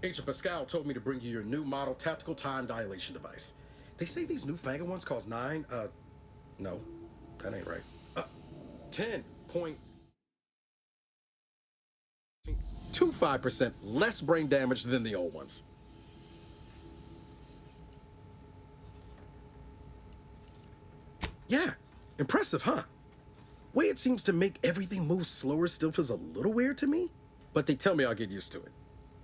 Agent Pascal told me to bring you your new model tactical time dilation device. They say these newfangled ones cost no, that ain't right. 10.25% less brain damage than the old ones. Yeah, impressive, huh? Way it seems to make everything move slower still feels a little weird to me, but they tell me I'll get used to it.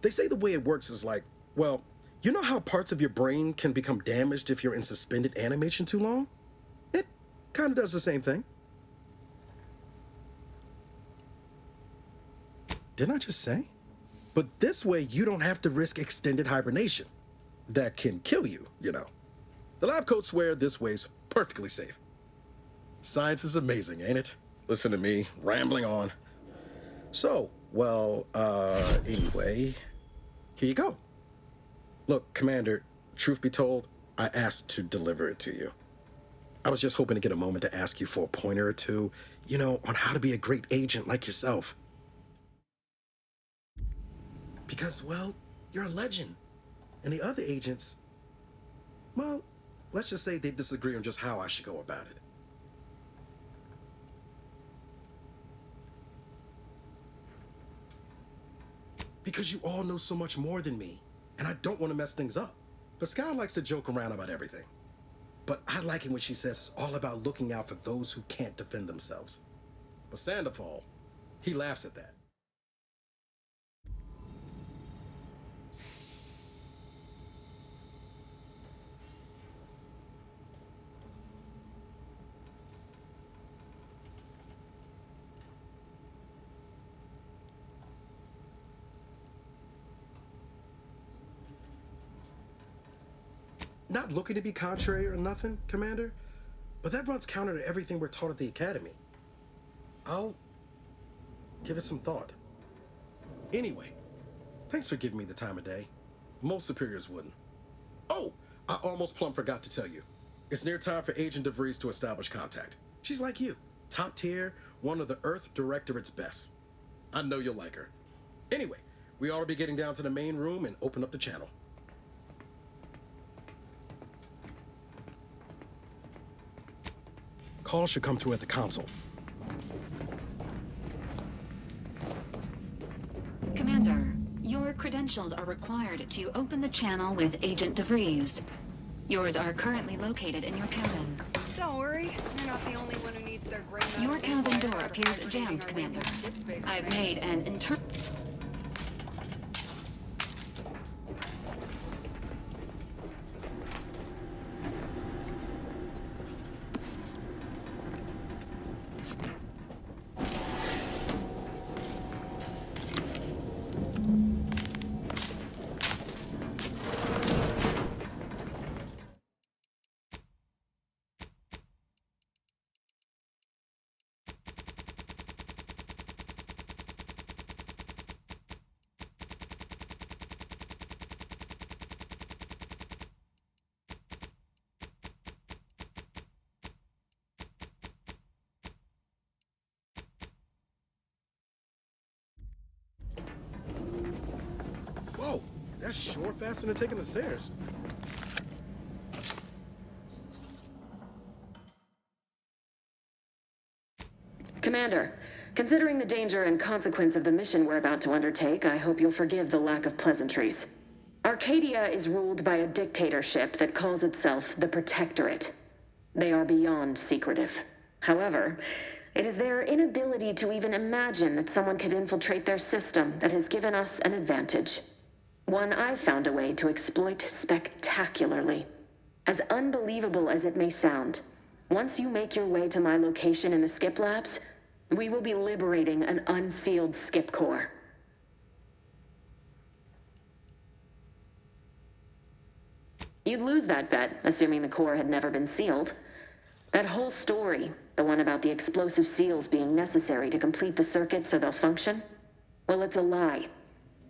They say the way it works is like, well, you know how parts of your brain can become damaged if you're in suspended animation too long? It kind of does the same thing. Didn't I just say? But this way you don't have to risk extended hibernation. That can kill you, you know. The lab coats swear this way's perfectly safe. Science is amazing, ain't it? Listen to me, rambling on. So, well, anyway, here you go. Look, Commander, truth be told, I asked to deliver it to you. I was just hoping to get a moment to ask you for a pointer or two, you know, on how to be a great agent like yourself. Because, well, you're a legend. And the other agents, well, let's just say they disagree on just how I should go about it. Because you all know so much more than me, and I don't want to mess things up. Pascal likes to joke around about everything. But I like it when she says it's all about looking out for those who can't defend themselves. But Sandoval, he laughs at that. Not looking to be contrary or nothing, Commander, but that runs counter to everything we're taught at the Academy. I'll give it some thought. Anyway, thanks for giving me the time of day. Most superiors wouldn't. Oh, I almost plumb forgot to tell you. It's near time for Agent DeVries to establish contact. She's like you, top tier, one of the Earth Directorate's best. I know you'll like her. Anyway, we ought to be getting down to the main room and open up the channel. Call should come through at the console. Commander, your credentials are required to open the channel with Agent DeVries. Yours are currently located in your cabin. Don't worry, you're not the only one who needs their brain. Your cabin door appears jammed, Commander. I've made an internal... Whoa, that's sure faster than taking the stairs. Commander, considering the danger and consequence of the mission we're about to undertake, I hope you'll forgive the lack of pleasantries. Arcadia is ruled by a dictatorship that calls itself the Protectorate. They are beyond secretive. However, it is their inability to even imagine that someone could infiltrate their system that has given us an advantage. One I've found a way to exploit spectacularly. As unbelievable as it may sound, once you make your way to my location in the Skip Labs, we will be liberating an unsealed Skip core. You'd lose that bet, assuming the core had never been sealed. That whole story, the one about the explosive seals being necessary to complete the circuit so they'll function, well, it's a lie.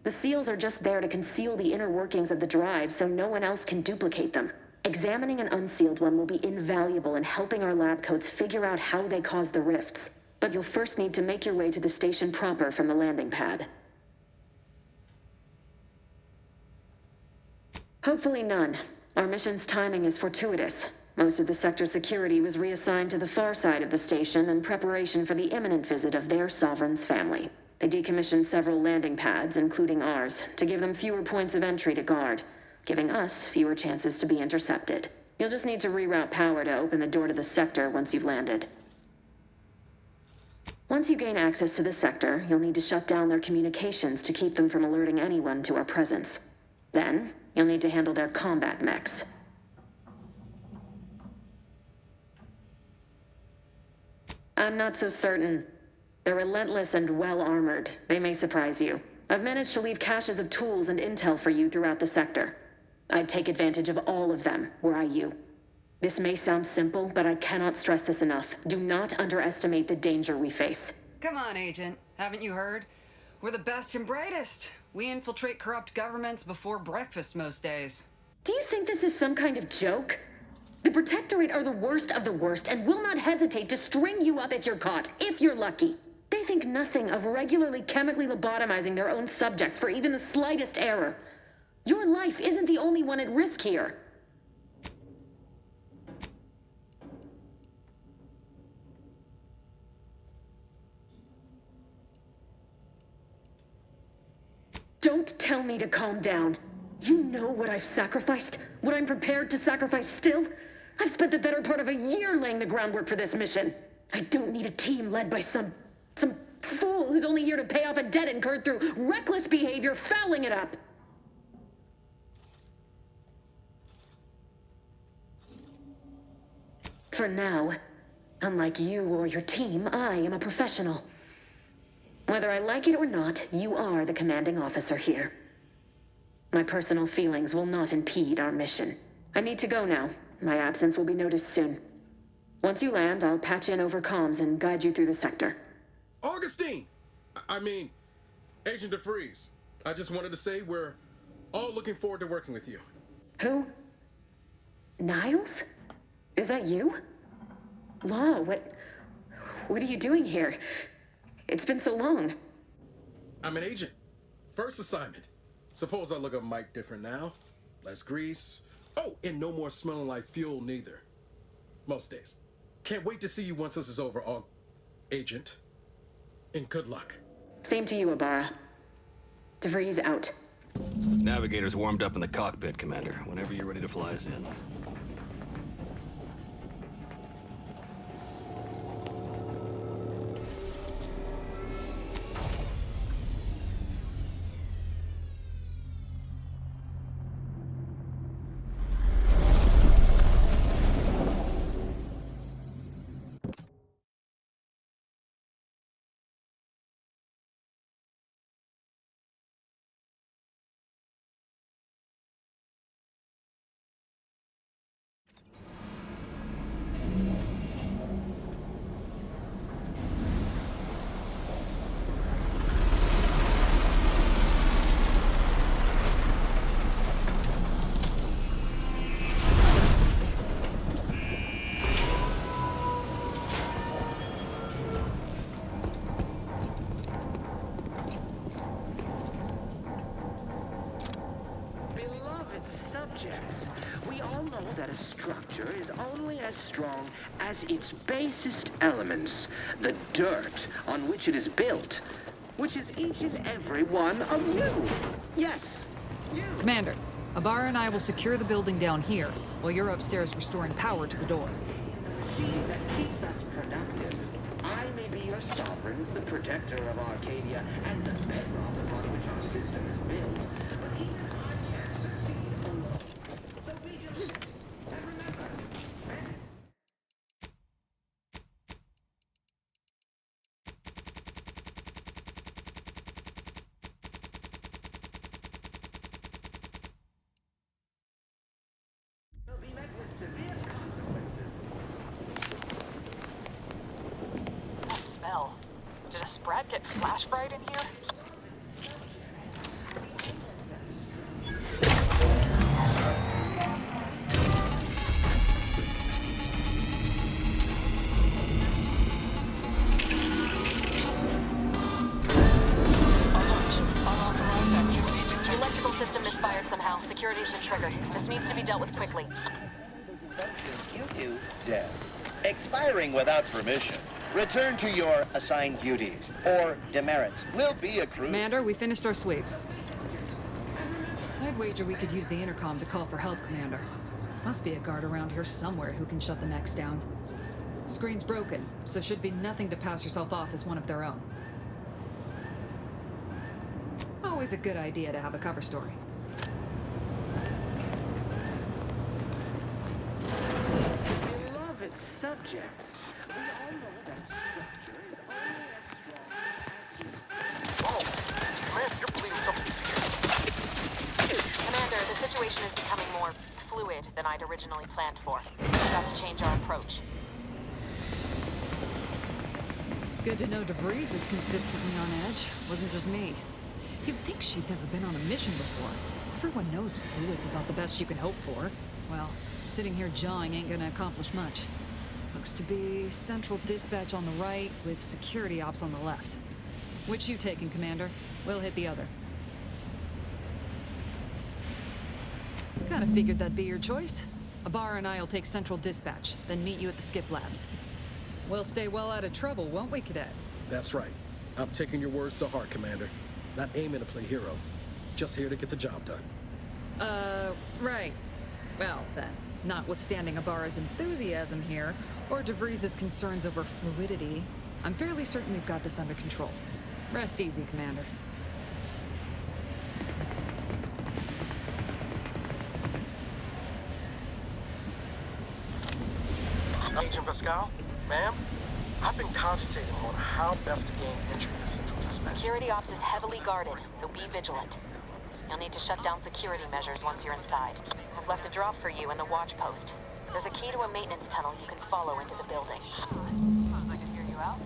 The seals are just there to conceal the inner workings of the drive so no one else can duplicate them. Examining an unsealed one will be invaluable in helping our lab coats figure out how they caused the rifts. But you'll first need to make your way to the station proper from the landing pad. Hopefully none. Our mission's timing is fortuitous. Most of the sector's security was reassigned to the far side of the station in preparation for the imminent visit of their sovereign's family. They decommissioned several landing pads, including ours, to give them fewer points of entry to guard, giving us fewer chances to be intercepted. You'll just need to reroute power to open the door to the sector once you've landed. Once you gain access to the sector, you'll need to shut down their communications to keep them from alerting anyone to our presence. Then, you'll need to handle their combat mechs. I'm not so certain. They're relentless and well-armored. They may surprise you. I've managed to leave caches of tools and intel for you throughout the sector. I'd take advantage of all of them, were I you. This may sound simple, but I cannot stress this enough. Do not underestimate the danger we face. Come on, Agent. Haven't you heard? We're the best and brightest. We infiltrate corrupt governments before breakfast most days. Do you think this is some kind of joke? The Protectorate are the worst of the worst and will not hesitate to string you up if you're caught, if you're lucky. They think nothing of regularly chemically lobotomizing their own subjects for even the slightest error. Your life isn't the only one at risk here. Don't tell me to calm down. You know what I've sacrificed? What I'm prepared to sacrifice still? I've spent the better part of a year laying the groundwork for this mission. I don't need a team led by some fool who's only here to pay off a debt incurred through reckless behavior, fouling it up. For now, unlike you or your team, I am a professional. Whether I like it or not, you are the commanding officer here. My personal feelings will not impede our mission. I need to go now. My absence will be noticed soon. Once you land, I'll patch in over comms and guide you through the sector. Augustine! Agent DeVries. I just wanted to say we're all looking forward to working with you. Who? Niles? Is that you? Law, what are you doing here? It's been so long. I'm an agent. First assignment. Suppose I look a mite different now. Less grease. Oh, and no more smelling like fuel neither. Most days. Can't wait to see you once this is over, Agent. And good luck. Same to you, Ibarra. DeVries out. Navigator's warmed up in the cockpit, Commander. Whenever you're ready to fly us in. We all know that a structure is only as strong as its basest elements, the dirt on which it is built, which is each and every one of you. Yes, you. Commander, Ibarra and I will secure the building down here, while you're upstairs restoring power to the door. The machine that keeps us productive. I may be your sovereign, the protector of Arcadia, and the bedrock upon which our system is built. But even I can't succeed alone. So be just and remember, will be met with severe consequences. Smell. Did a Sprat get flash fried in here? Alert. Unauthorized activity detected. Electrical system misfired somehow. Cal. Security's been triggered. This needs to be dealt with quickly. You two, dead. Expiring without permission. Return to your assigned duties, or demerits will be accrued. Commander, we finished our sweep. I'd wager we could use the intercom to call for help, Commander. Must be a guard around here somewhere who can shut the mechs down. Screen's broken, so should be nothing to pass yourself off as one of their own. Always a good idea to have a cover story. Beloved subjects, we all know that structure is only as strong as Commander, the situation is becoming more fluid than I'd originally planned for. We've got to change our approach. Good to know DeVries is consistently on edge. Wasn't just me. You'd think she'd never been on a mission before. Everyone knows fluid's about the best you can hope for. Well, sitting here jawing ain't gonna accomplish much. Looks to be central dispatch on the right with security ops on the left. Which you taking, Commander? We'll hit the other. Kinda figured that'd be your choice. Ibarra and I'll take central dispatch, then meet you at the skip labs. We'll stay well out of trouble, won't we, Cadet? That's right. I'm taking your words to heart, Commander. Not aiming to play hero. Just here to get the job done. Right. Well, then, notwithstanding Ibarra's enthusiasm here, or DeVries' concerns over fluidity, I'm fairly certain we've got this under control. Rest easy, Commander. Agent Pascal, ma'am, I've been cogitating on how best to gain entry to Central Dispatch. Security ops is heavily guarded, so be vigilant. You'll need to shut down security measures once you're inside. I've left a drop for you in the watch post. There's a key to a maintenance tunnel you can follow into the building. Suppose I could hear you out?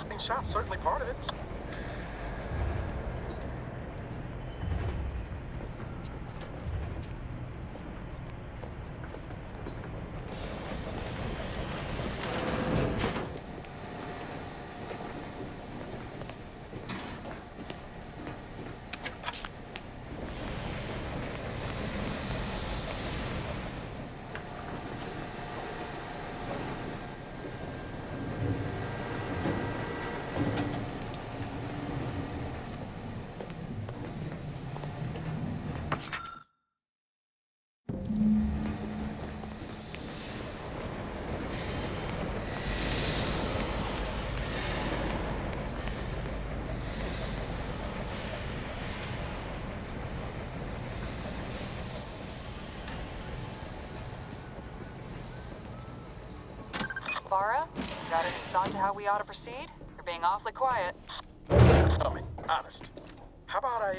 Being shot's certainly part of it. Ibarra, got any thought to how we ought to proceed? You're being awfully quiet. I mean, honest. How about I,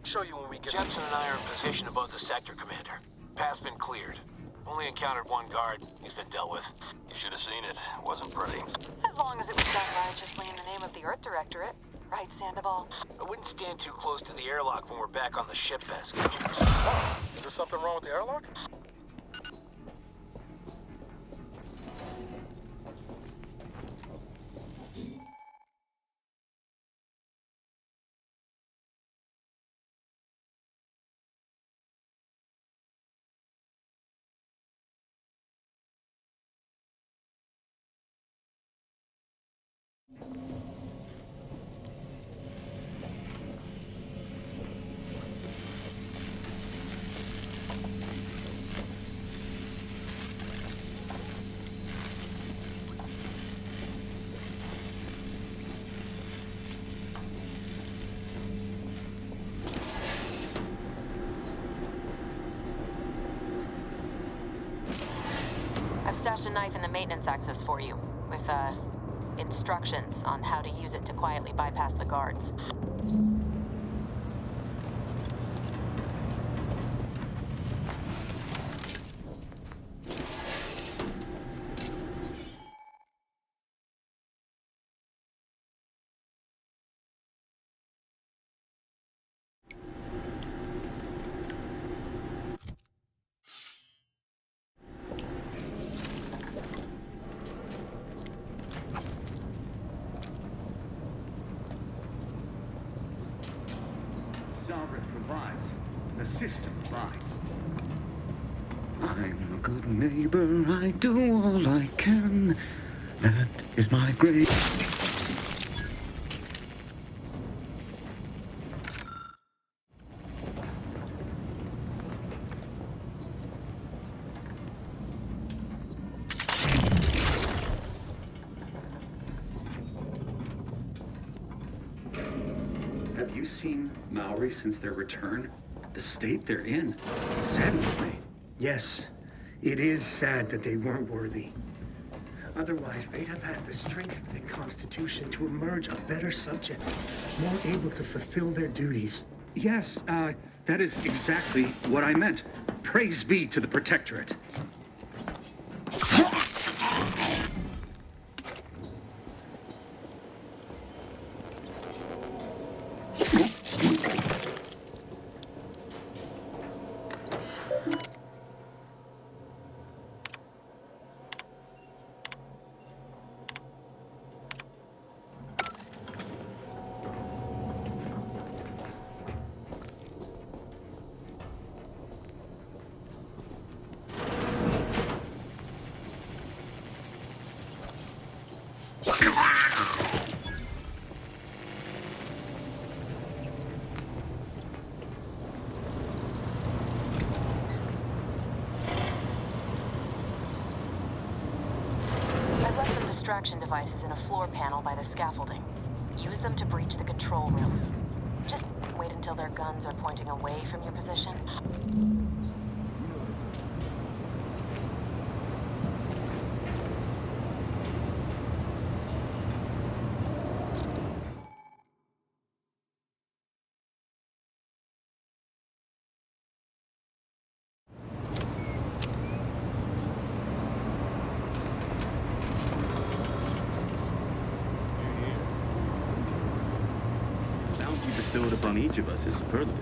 show you when we get... Jensen and I are in position above the sector, Commander. Path's been cleared. Only encountered one guard. He's been dealt with. You should have seen it. Wasn't pretty. As long as it was done righteously in the name of the Earth Directorate. Right, Sandoval? I wouldn't stand too close to the airlock when we're back on the ship, Pascal. Oh, is there something wrong with the airlock? I've stashed a knife in the maintenance access for you, with, instructions on how to use it to quietly bypass the guards. Sovereign provides. the system abides. I'm a good neighbor, I do all I can. That is my great... Have you seen Maori since their return? The state they're in saddens me. Yes, it is sad that they weren't worthy. Otherwise, they'd have had the strength and constitution to emerge a better subject, more able to fulfill their duties. Yes, that is exactly what I meant. Praise be to the Protectorate. Distraction devices in a floor panel by the scaffolding. Use them to breach the control room. Just wait until their guns are pointing away from your position. Bestowed upon each of us is superlative.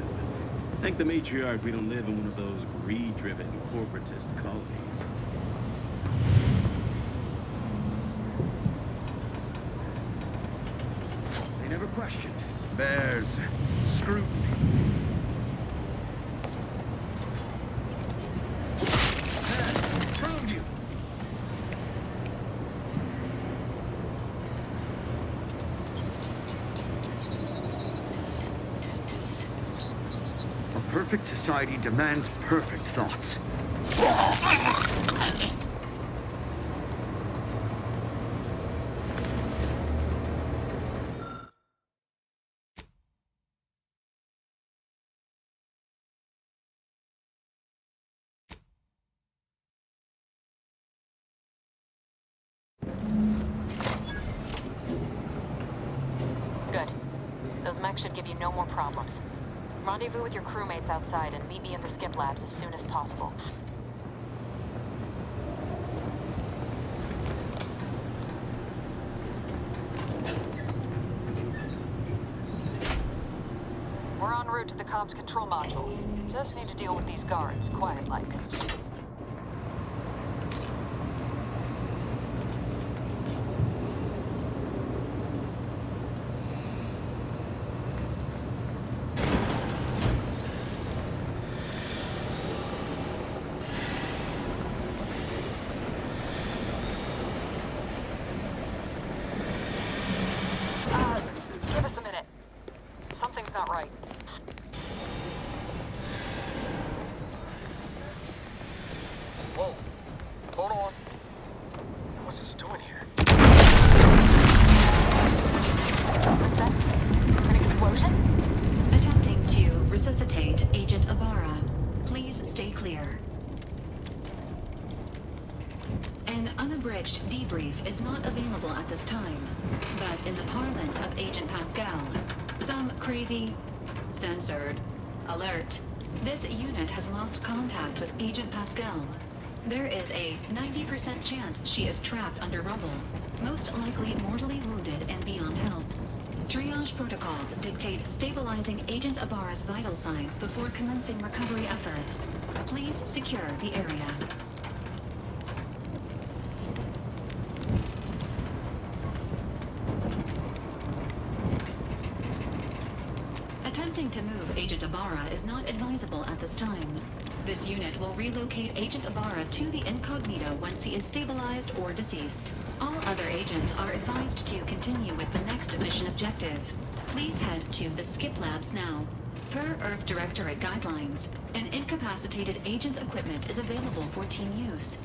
Thank the matriarch we don't live in one of those greed-driven corporatist colonies. They never question. There's scrutiny. Found you! A perfect society demands perfect thoughts. Good. Those mechs should give you no more problems. Rendezvous with your crewmates outside and meet me at the skip labs as soon as possible. We're en route to the comms control module. Just need to deal with these guards, quiet-like. Give us a minute. Something's not right. Whoa. Hold on. What's this doing here? What's that? An explosion? Attempting to resuscitate Agent Ibarra. Please stay clear. An unabridged debrief is not available at this time, but in the parlance of Agent Pascal, some crazy, censored, alert. This unit has lost contact with Agent Pascal. There is a 90% chance she is trapped under rubble, most likely mortally wounded and beyond help. Triage protocols dictate stabilizing Agent Ibarra's vital signs before commencing recovery efforts. Please secure the area. Attempting to move Agent Ibarra is not advisable at this time. This unit will relocate Agent Ibarra to the incognito once he is stabilized or deceased. All other agents are advised to continue with the next mission objective. Please head to the Skip Labs now. Per Earth Directorate guidelines, an incapacitated agent's equipment is available for team use.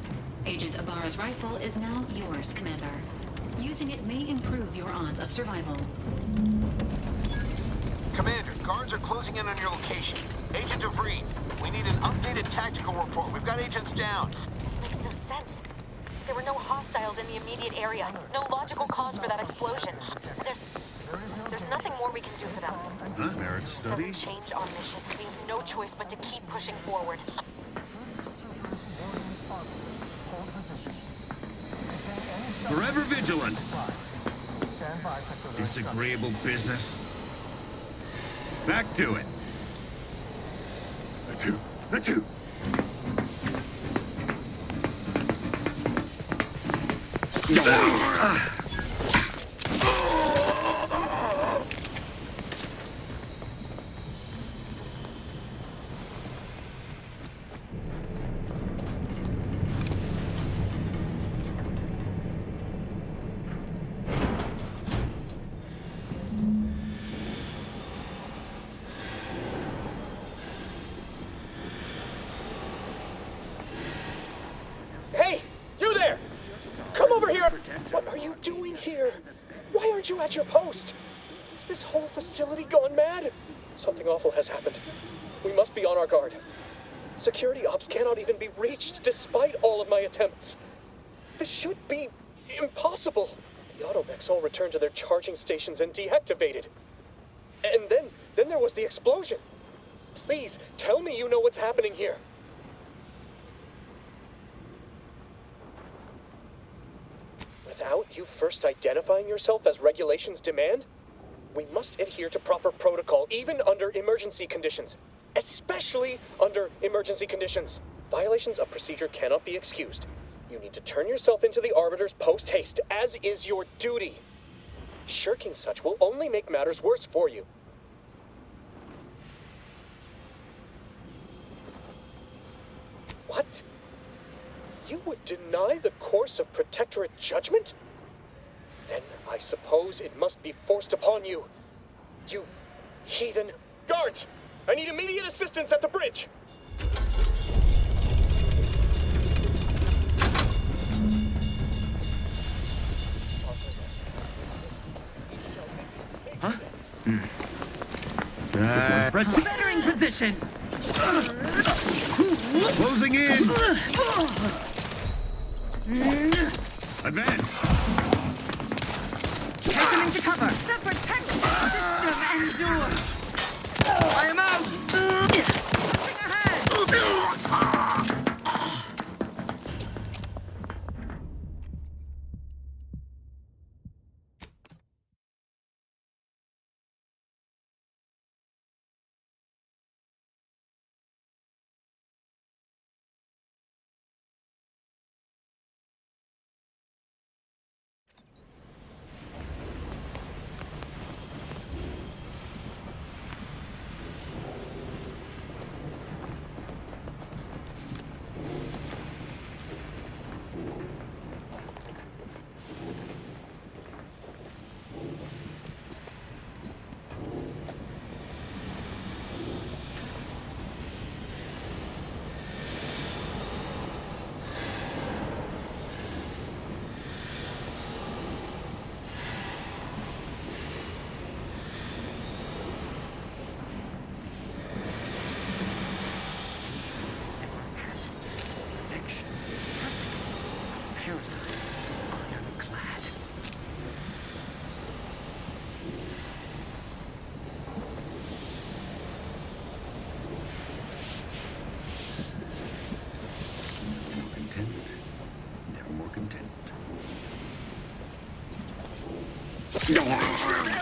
Agent Ibarra's rifle is now yours, Commander. Using it may improve your odds of survival. Commander, guards are closing in on your location. Agent DeVries, we need an updated tactical report. We've got agents down. This makes no sense. There were no hostiles in the immediate area. No logical cause for that explosion. There's nothing more we can do for them. Huh? Merit study? Doesn't change our mission. We have no choice but to keep pushing forward. Forever vigilant. Disagreeable business. Back to it. Achoo. Hey, you there! Come over here! What are you doing here? Why aren't you at your post? Is this whole facility gone mad? Something awful has happened. We must be on our guard. Security ops cannot even be reached despite all of my attempts. This should be impossible. The automechs all returned to their charging stations and deactivated. And then there was the explosion. Please, tell me you know what's happening here. Without you first identifying yourself as regulations demand, we must adhere to proper protocol, even under emergency conditions. Especially under emergency conditions. Violations of procedure cannot be excused. You need to turn yourself into the Arbiters post-haste, as is your duty. Shirking such will only make matters worse for you. What? You would deny the course of Protectorate judgment? Then I suppose it must be forced upon you. You heathen. Guards! I need immediate assistance at the bridge! Huh? Bettering position! Closing in! Advance! Take them into cover! The protective system endures! I am out! Pushing ahead!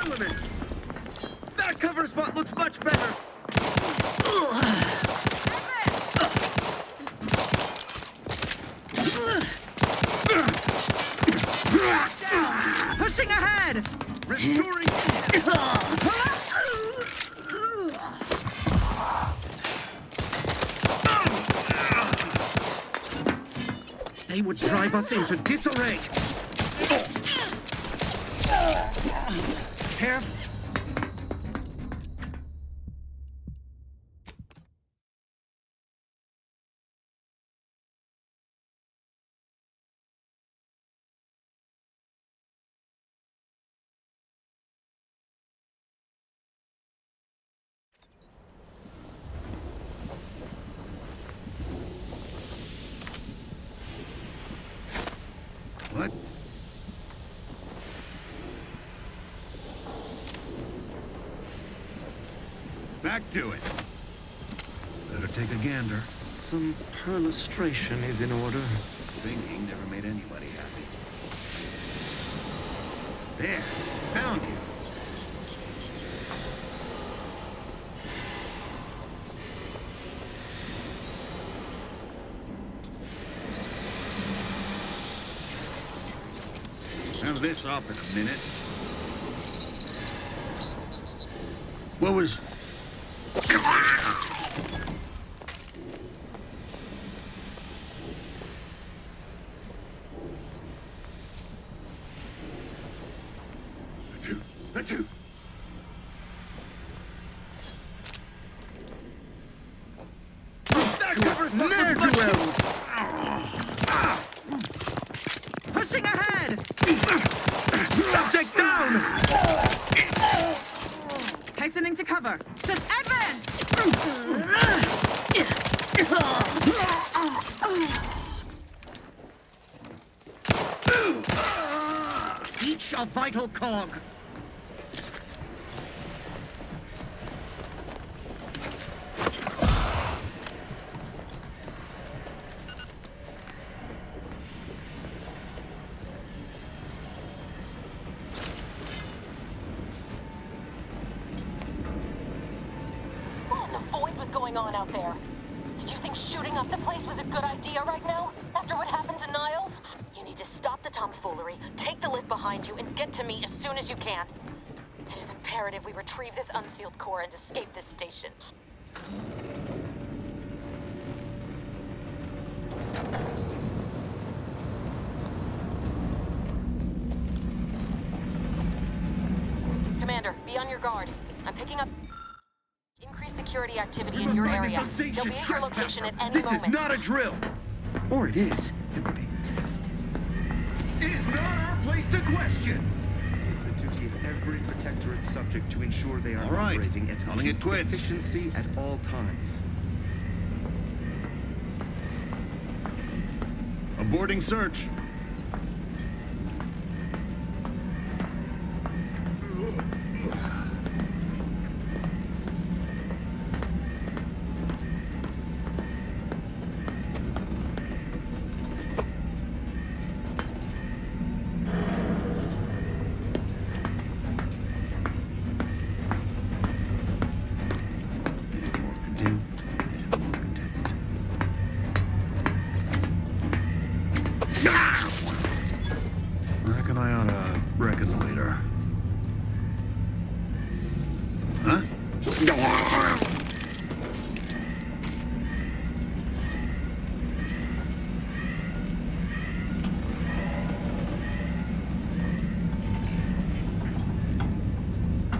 Element! That cover spot looks much better! Pushing ahead! Restoring! They would drive us into disarray. Here. What? Back to it. Better take a gander. Some perlustration is in order. Thinking never made anybody happy. There. Found you. Have this up in a minute. What was... Achoo! That covers ne'er-do-well! Pushing ahead! Subject down! Hastening to cover. Just advance! Each a vital cog. On out there. Did you think shooting up the place was a good idea right now? After what happened to Niles? You need to stop the tomfoolery, take the lift behind you, and get to me as soon as you can. It is imperative we retrieve this unsealed core and escape this station. Commander, be on your guard. I'm picking up increased security activity in your area. They'll be at your location at any moment. This is not a drill! Or it is. You're being tested. It is not our place to question! It is the duty of every protectorate subject to ensure they are All right. operating at Calling it quits. efficiency at all times. Aborting search. Reckon I oughta reckon later. Huh?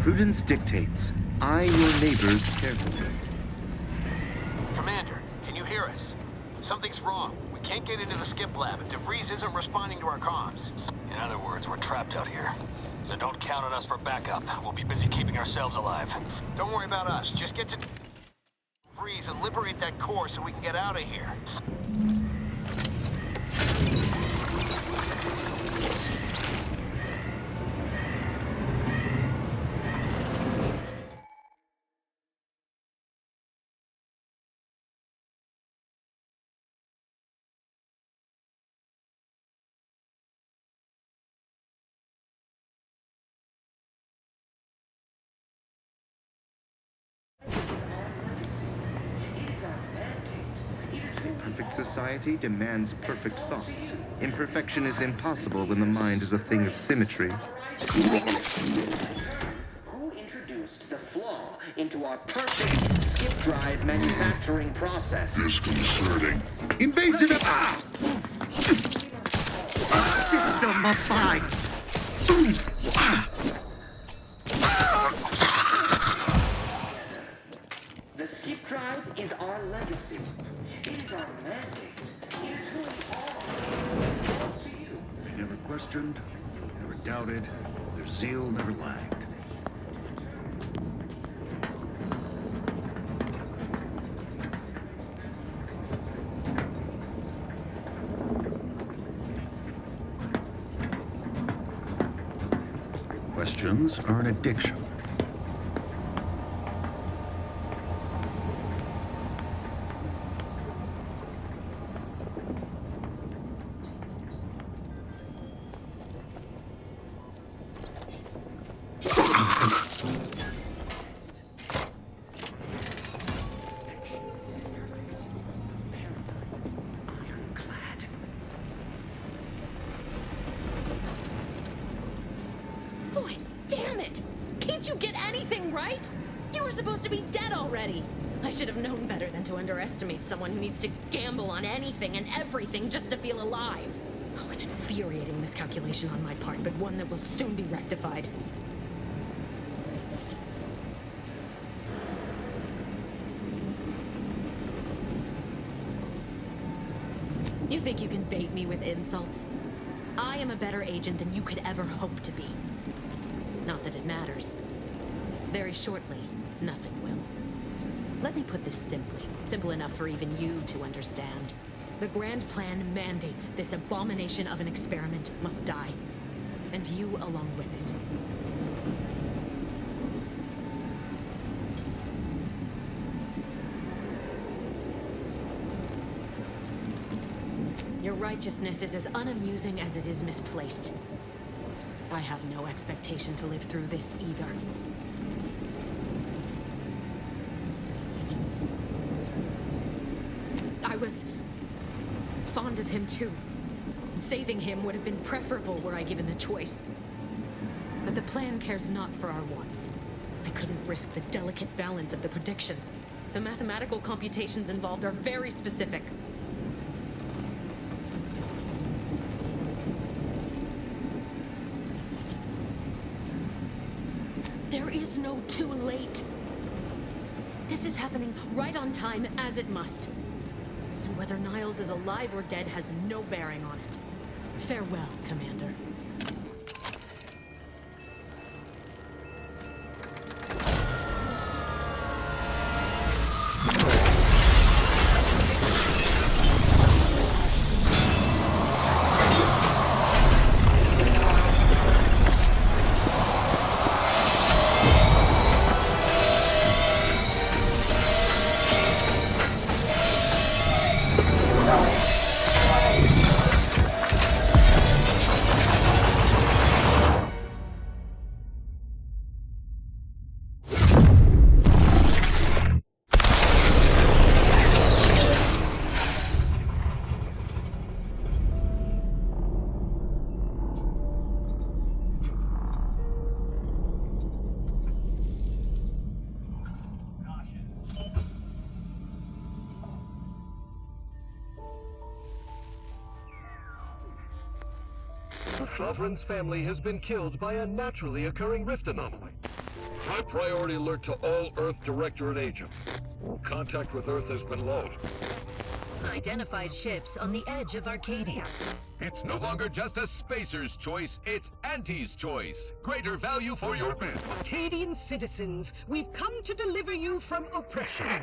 Prudence dictates. Eye your neighbors carefully. Commander, can you hear us? Something's wrong. We can't get into the skip lab, and DeVries isn't responding to our comms. In other words, we're trapped out here. So don't count on us for backup. We'll be busy keeping ourselves alive. Don't worry about us. Just get to DeVries and liberate that core so we can get out of here. Perfect society demands perfect thoughts. Imperfection is impossible when the mind is a thing of symmetry. Who introduced the flaw into our perfect skip drive manufacturing process? Disconcerting. Invasive! system abides. The skip drive is our legacy. It is our mandate. It is who we are. It belongs to you. They never questioned, never doubted, their zeal never lagged. Questions are an addiction. Boy, damn it! Can't you get anything right? You were supposed to be dead already. I should have known better than to underestimate someone who needs to gamble on anything and everything just to feel alive. Oh, an infuriating miscalculation on my part, but one that will soon be rectified. You think you can bait me with insults? I am a better agent than you could ever hope to be. Not that it matters. Very shortly, nothing will. Let me put this simply. Simple enough for even you to understand. The grand plan mandates this abomination of an experiment must die. And you along with it. Your righteousness is as unamusing as it is misplaced. I have no expectation to live through this either. I was fond of him too. Saving him would have been preferable were I given the choice. But the plan cares not for our wants. I couldn't risk the delicate balance of the predictions. The mathematical computations involved are very specific. There is no too late. This is happening right on time, as it must. And whether Niles is alive or dead has no bearing on it. Farewell, Commander. Lovren's family has been killed by a naturally occurring rift anomaly. High priority alert to all Earth Directorate agents. Contact with Earth has been low. Identified ships on the edge of Arcadia. It's no longer just a spacer's choice, it's Auntie's choice. Greater value for your men. Arcadian citizens, we've come to deliver you from oppression.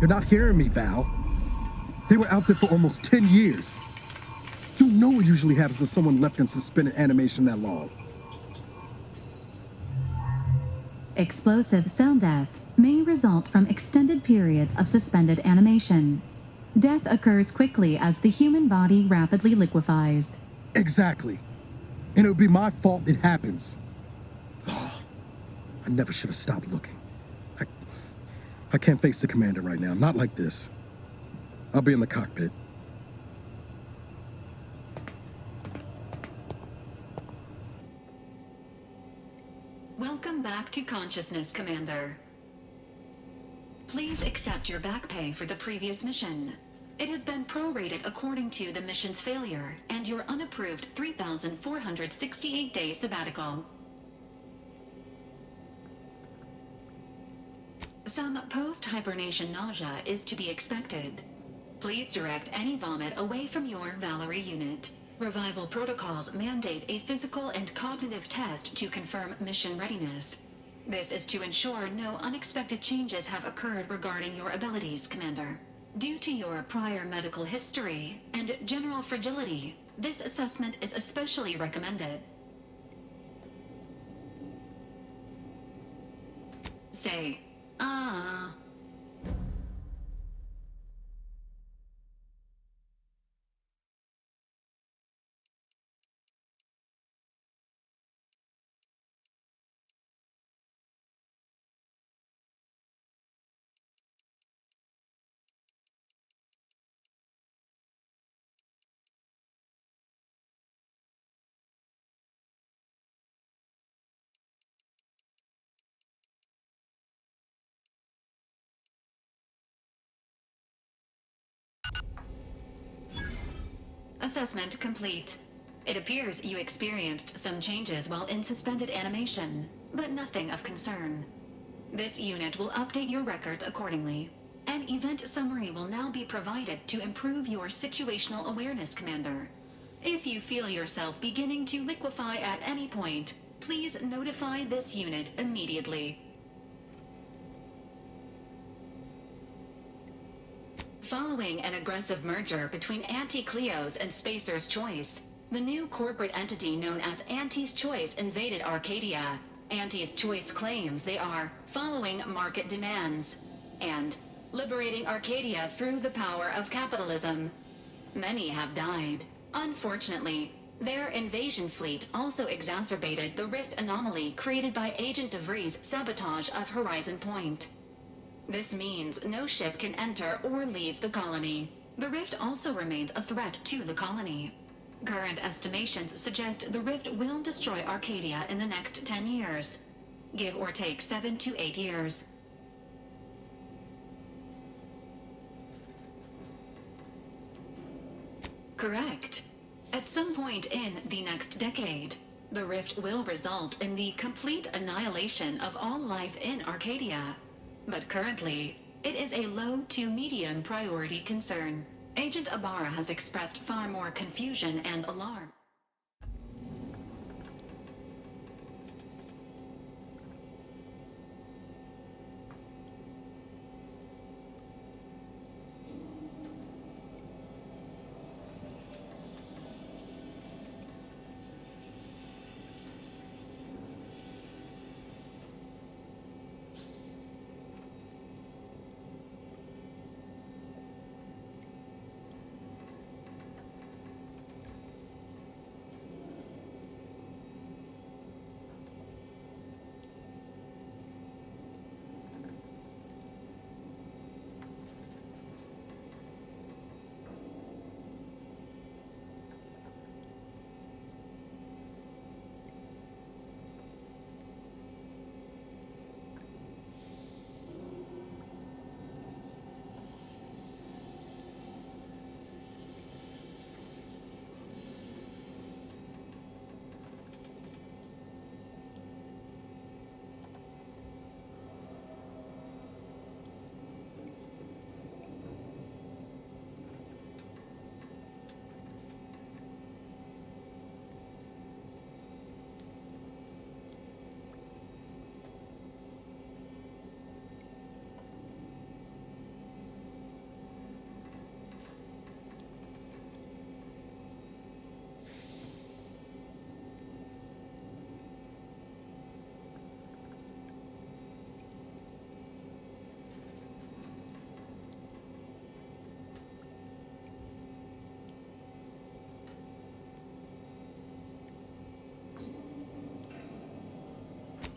You're not hearing me, Val. They were out there for almost 10 years. You know what usually happens when someone left in suspended animation that long. Explosive cell death may result from extended periods of suspended animation. Death occurs quickly as the human body rapidly liquefies. Exactly. And it would be my fault it happens. Oh, I never should have stopped looking. I can't face the commander right now, not like this. I'll be in the cockpit. Welcome back to consciousness, Commander. Please accept your back pay for the previous mission. It has been prorated according to the mission's failure and your unapproved 3,468-day sabbatical. Some post-hibernation nausea is to be expected. Please direct any vomit away from your Valerie unit. Revival protocols mandate a physical and cognitive test to confirm mission readiness. This is to ensure no unexpected changes have occurred regarding your abilities, Commander. Due to your prior medical history and general fragility, this assessment is especially recommended. Say, ah. Assessment complete. It appears you experienced some changes while in suspended animation, but nothing of concern. This unit will update your records accordingly. An event summary will now be provided to improve your situational awareness, Commander. If you feel yourself beginning to liquefy at any point, please notify this unit immediately. Following an aggressive merger between Anti-Cleo's and Spacer's Choice, the new corporate entity known as Anti's Choice invaded Arcadia. Anti's Choice claims they are following market demands and liberating Arcadia through the power of capitalism. Many have died. Unfortunately, their invasion fleet also exacerbated the rift anomaly created by Agent DeVries' sabotage of Horizon Point. This means no ship can enter or leave the colony. The rift also remains a threat to the colony. Current estimations suggest the rift will destroy Arcadia in the next 10 years. Give or take 7 to 8 years. Correct. At some point in the next decade, the rift will result in the complete annihilation of all life in Arcadia. But currently, it is a low to medium priority concern. Agent Ibarra has expressed far more confusion and alarm.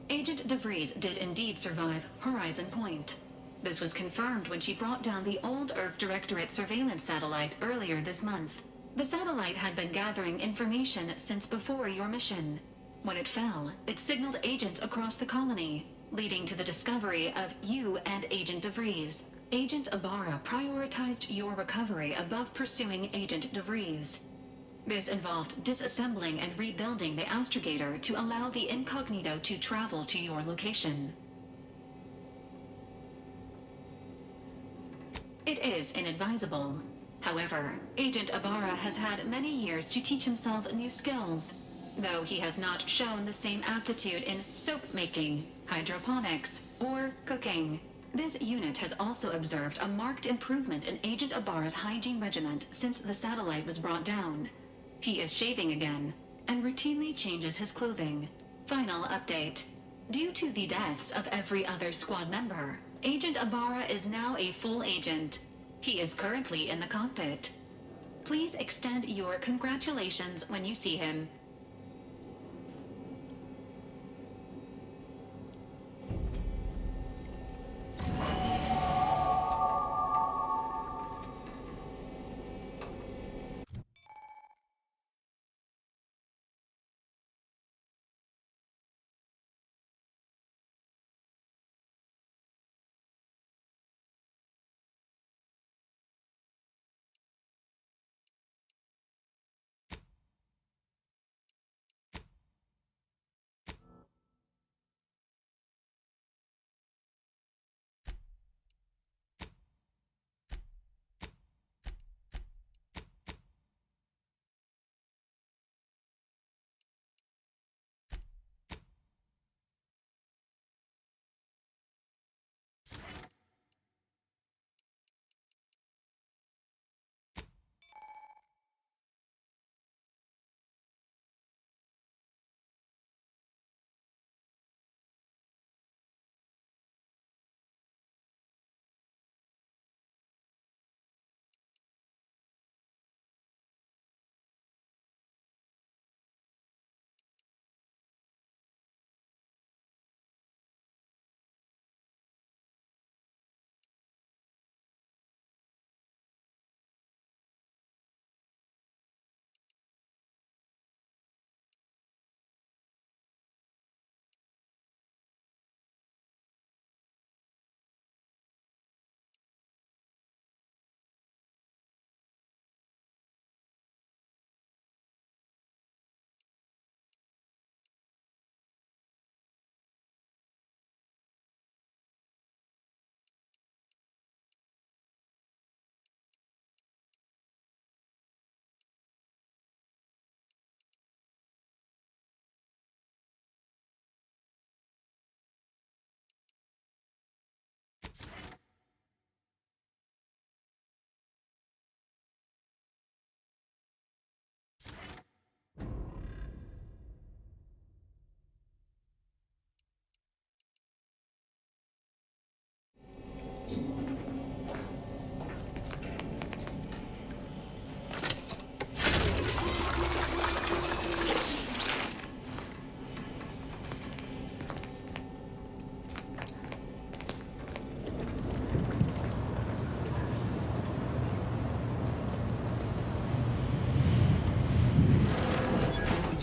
Agent DeVries did indeed survive Horizon Point. This was confirmed when she brought down the old Earth Directorate surveillance satellite earlier this month. The satellite had been gathering information since before your mission. When it fell, it signaled agents across the colony, leading to the discovery of you and Agent DeVries. Agent Ibarra prioritized your recovery above pursuing Agent DeVries. This involved disassembling and rebuilding the astrogator to allow the incognito to travel to your location. It is inadvisable. However, Agent Ibarra has had many years to teach himself new skills, though he has not shown the same aptitude in soap making, hydroponics, or cooking. This unit has also observed a marked improvement in Agent Ibarra's hygiene regimen since the satellite was brought down. He is shaving again, and routinely changes his clothing. Final update. Due to the deaths of every other squad member, Agent Ibarra is now a full agent. He is currently in the cockpit. Please extend your congratulations when you see him.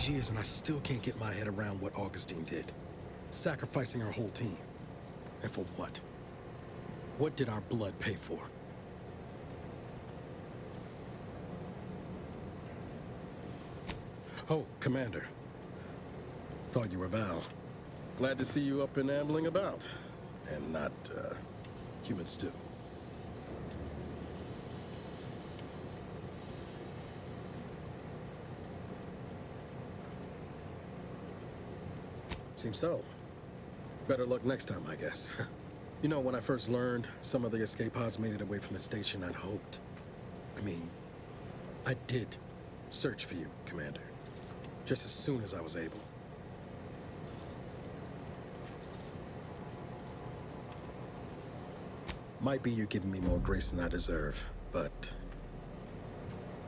Years and I still can't get my head around what Augustine did. Sacrificing her whole team. And for what? What did our blood pay for? Oh, Commander. Thought you were Val. Glad to see you up and ambling about. And not, human stew. Seems so. Better luck next time, I guess. You know, when I first learned some of the escape pods made it away from the station, I'd hoped. I did search for you, Commander. Just as soon as I was able. Might be you giving me more grace than I deserve, but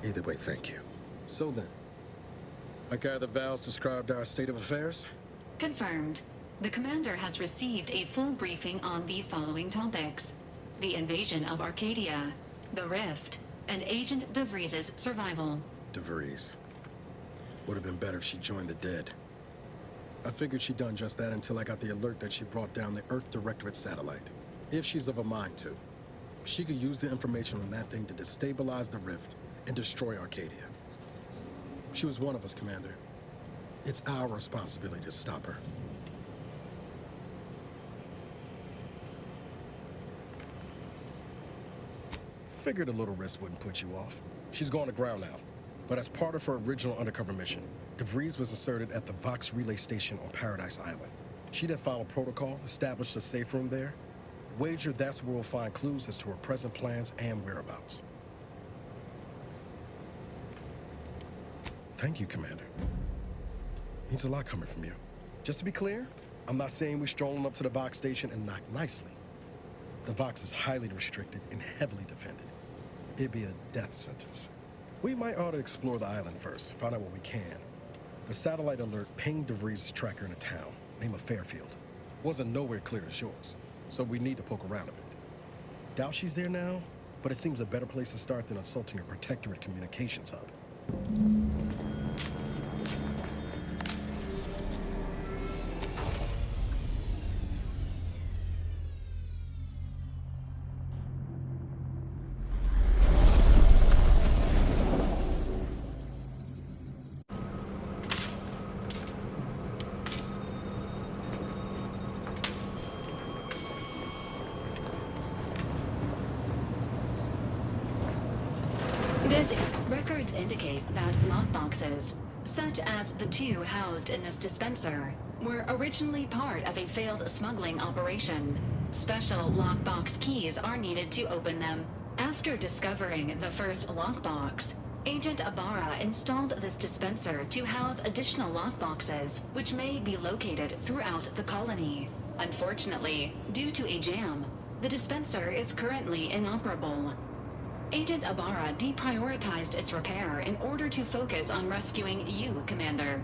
either way, thank you. So then, I gather Val subscribed to our state of affairs? Confirmed. The commander has received a full briefing on the following topics: the invasion of Arcadia, the Rift, and Agent DeVries's survival. DeVries. Would have been better if she joined the dead. I figured she'd done just that until I got the alert that she brought down the Earth Directorate satellite. If she's of a mind to, she could use the information on that thing to destabilize the Rift and destroy Arcadia. She was one of us, Commander. It's our responsibility to stop her. Figured a little risk wouldn't put you off. She's going to ground now. But as part of her original undercover mission, DeVries was asserted at the Vox Relay Station on Paradise Island. She then followed protocol, established a safe room there. Wager that's where we'll find clues as to her present plans and whereabouts. Thank you, Commander. Means a lot coming from you. Just to be clear, I'm not saying we're strolling up to the Vox station and knock nicely. The Vox is highly restricted and heavily defended. It'd be a death sentence. We might ought to explore the island first, find out what we can. The satellite alert pinged DeVries' tracker in a town, named Fairfield. Wasn't nowhere clear as yours, so we need to poke around a bit. Doubt she's there now, but it seems a better place to start than assaulting a protectorate communications hub. Records indicate that lockboxes, such as the two housed in this dispenser, were originally part of a failed smuggling operation. Special lockbox keys are needed to open them. After discovering the first lockbox, Agent Ibarra installed this dispenser to house additional lockboxes, which may be located throughout the colony. Unfortunately, due to a jam, the dispenser is currently inoperable. Agent Ibarra deprioritized its repair in order to focus on rescuing you, Commander.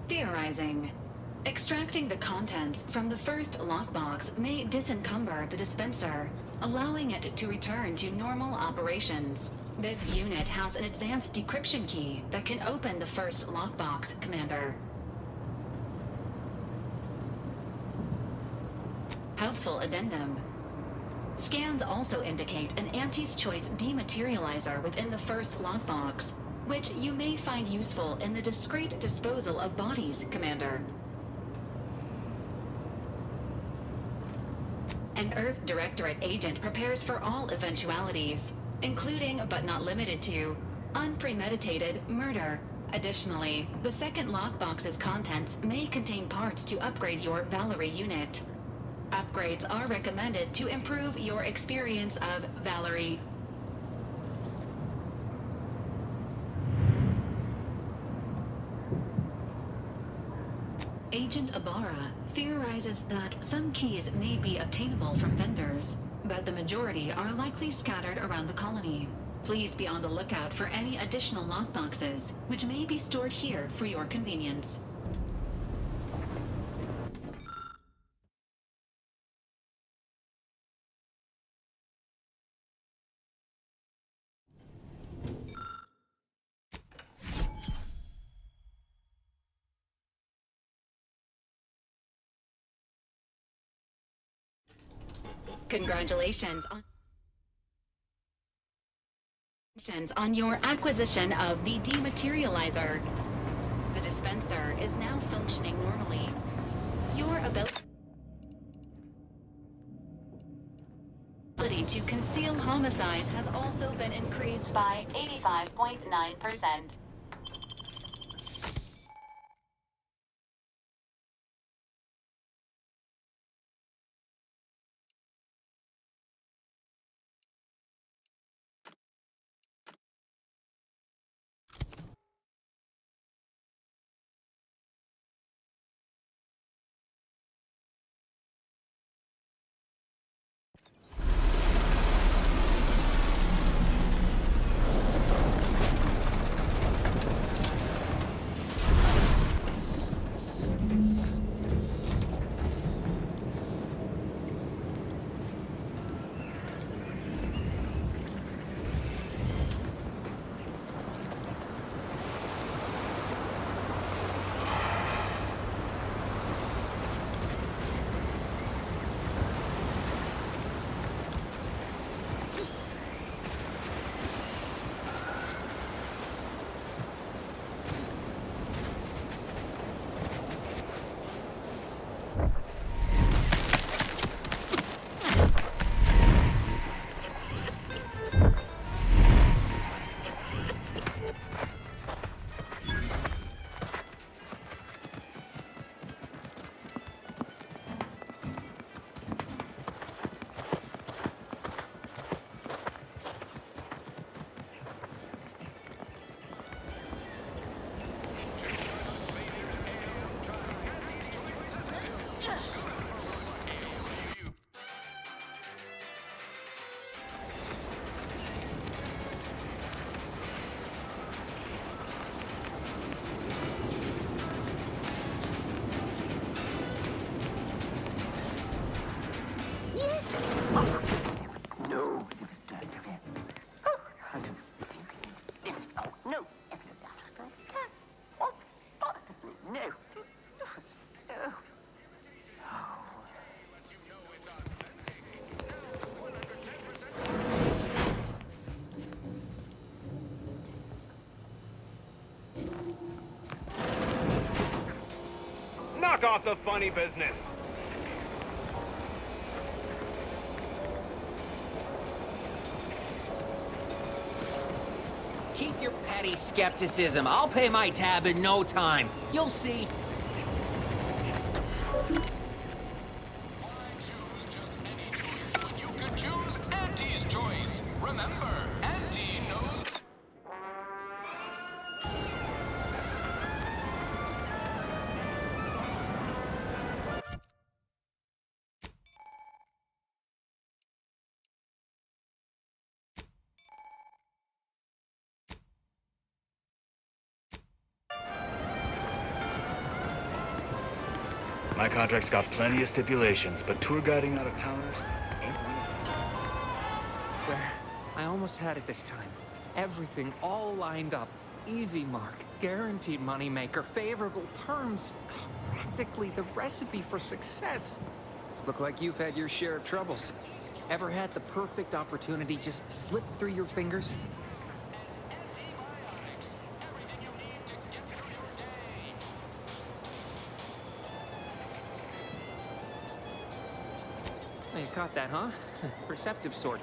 Theorizing. Extracting the contents from the first lockbox may disencumber the dispenser, allowing it to return to normal operations. This unit has an advanced decryption key that can open the first lockbox, Commander. Helpful addendum. Scans also indicate an Anti's Choice dematerializer within the first lockbox, which you may find useful in the discreet disposal of bodies, Commander. An Earth Directorate agent prepares for all eventualities, including but not limited to unpremeditated murder. Additionally, the second lockbox's contents may contain parts to upgrade your Valerie unit. Upgrades are recommended to improve your experience of Valerie. Agent Ibarra theorizes that some keys may be obtainable from vendors, but the majority are likely scattered around the colony. Please be on the lookout for any additional lockboxes, which may be stored here for your convenience. Congratulations on your acquisition of the dematerializer. The dispenser is now functioning normally. Your ability to conceal homicides has also been increased by 85.9%. Knock off the funny business. Keep your petty skepticism. I'll pay my tab in no time. You'll see. Choose Auntie's choice. Remember, Auntie knows. My contract's got plenty of stipulations, but tour guiding out of towners ain't one of them. Swear, I almost had it this time. Everything all lined up. Easy mark, guaranteed moneymaker, favorable terms. Practically the recipe for success. Look like you've had your share of troubles. Ever had the perfect opportunity just slip through your fingers? You caught that, huh? Perceptive sort.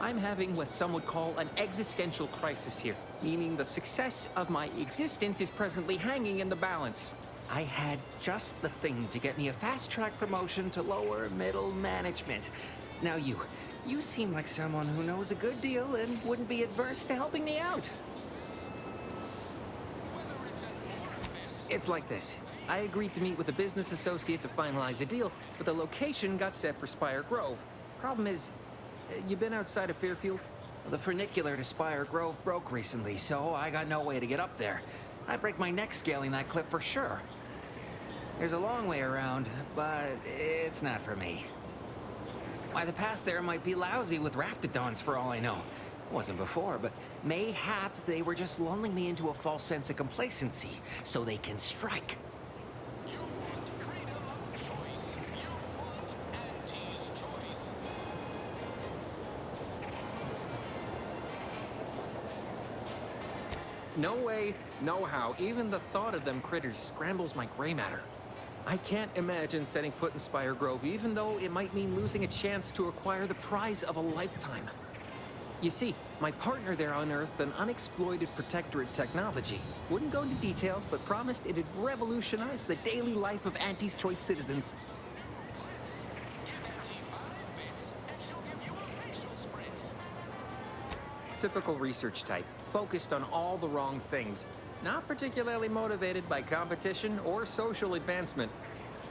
I'm having what some would call an existential crisis here, meaning the success of my existence is presently hanging in the balance. I had just the thing to get me a fast-track promotion to lower middle management. Now you seem like someone who knows a good deal and wouldn't be adverse to helping me out. It's like this. I agreed to meet with a business associate to finalize a deal, but the location got set for Spire Grove. Problem is, you been outside of Fairfield? Well, the funicular to Spire Grove broke recently, so I got no way to get up there. I'd break my neck scaling that cliff for sure. There's a long way around, but it's not for me. Why, the path there might be lousy with raptidons for all I know. Wasn't before, but mayhap they were just lulling me into a false sense of complacency so they can strike. No way, no how. Even the thought of them critters scrambles my gray matter. I can't imagine setting foot in Spire Grove, even though it might mean losing a chance to acquire the prize of a lifetime. You see, my partner there unearthed an unexploited protectorate technology. Wouldn't go into details, but promised it'd revolutionize the daily life of Auntie's Choice citizens. Typical research type, focused on all the wrong things. Not particularly motivated by competition or social advancement.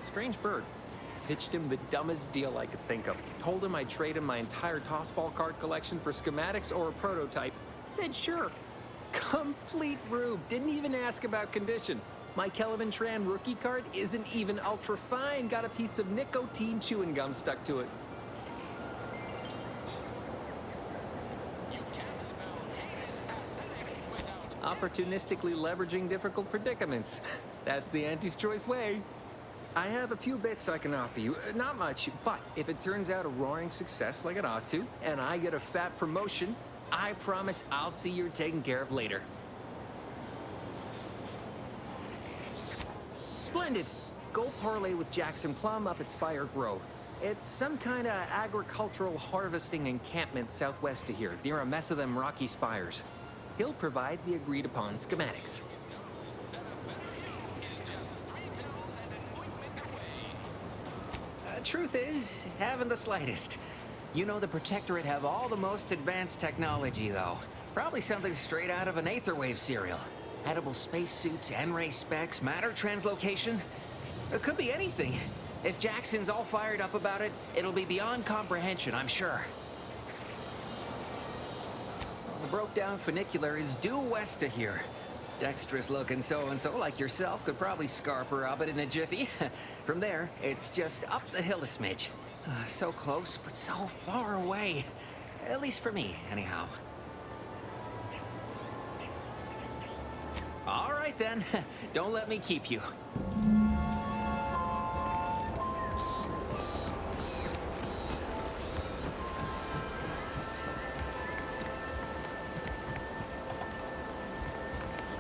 Strange bird. Pitched him the dumbest deal I could think of. Told him I'd trade him my entire tossball card collection for schematics or a prototype. Said sure. Complete rube. Didn't even ask about condition. My Kelvin Tran rookie card isn't even ultra fine. Got a piece of nicotine chewing gum stuck to it. Opportunistically leveraging difficult predicaments. That's the Auntie's Choice way. I have a few bits I can offer you. Not much, but if it turns out a roaring success like it ought to, and I get a fat promotion, I promise I'll see you're taken care of later. Splendid. Go parlay with Jackson Plum up at Spire Grove. It's some kind of agricultural harvesting encampment southwest of here, near a mess of them rocky spires. He'll provide the agreed-upon schematics. Truth is, haven't the slightest. You know the Protectorate have all the most advanced technology, though. Probably something straight out of an Aetherwave serial. Edible spacesuits, N-ray specs, matter translocation. It could be anything. If Jackson's all fired up about it, it'll be beyond comprehension, I'm sure. The broke-down funicular is due west of here. Dexterous-looking so-and-so like yourself could probably scarp her up it in a jiffy. From there, it's just up the hill a smidge. So close, but so far away. At least for me, anyhow. All right, then. Don't let me keep you.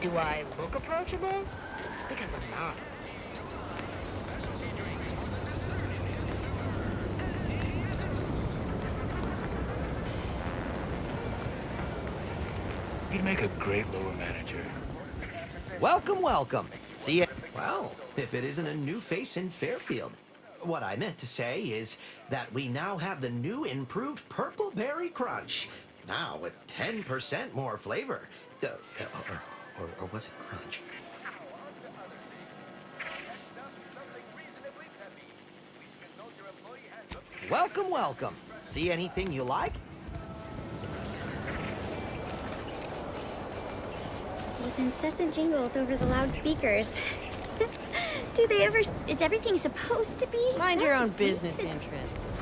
Do I look approachable? It's because I'm not. make a great lower manager. Welcome, welcome. See ya. Well, if it isn't a new face in Fairfield. What I meant to say is that we now have the new improved Purple Berry Crunch. Now with 10% more flavor. Or was it crunch? Welcome, welcome. See anything you like? These incessant jingles over the loudspeakers. Do they ever... Is everything supposed to be? Mind so your own sweet? business interests.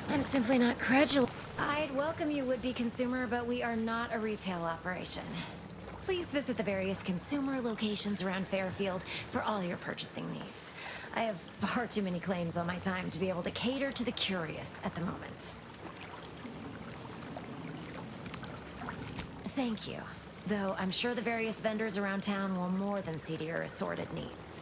I'm simply not credulous. I'd welcome you, would-be consumer, but we are not a retail operation. Please visit the various consumer locations around Fairfield for all your purchasing needs. I have far too many claims on my time to be able to cater to the curious at the moment. Thank you. Though I'm sure the various vendors around town will more than see to your assorted needs.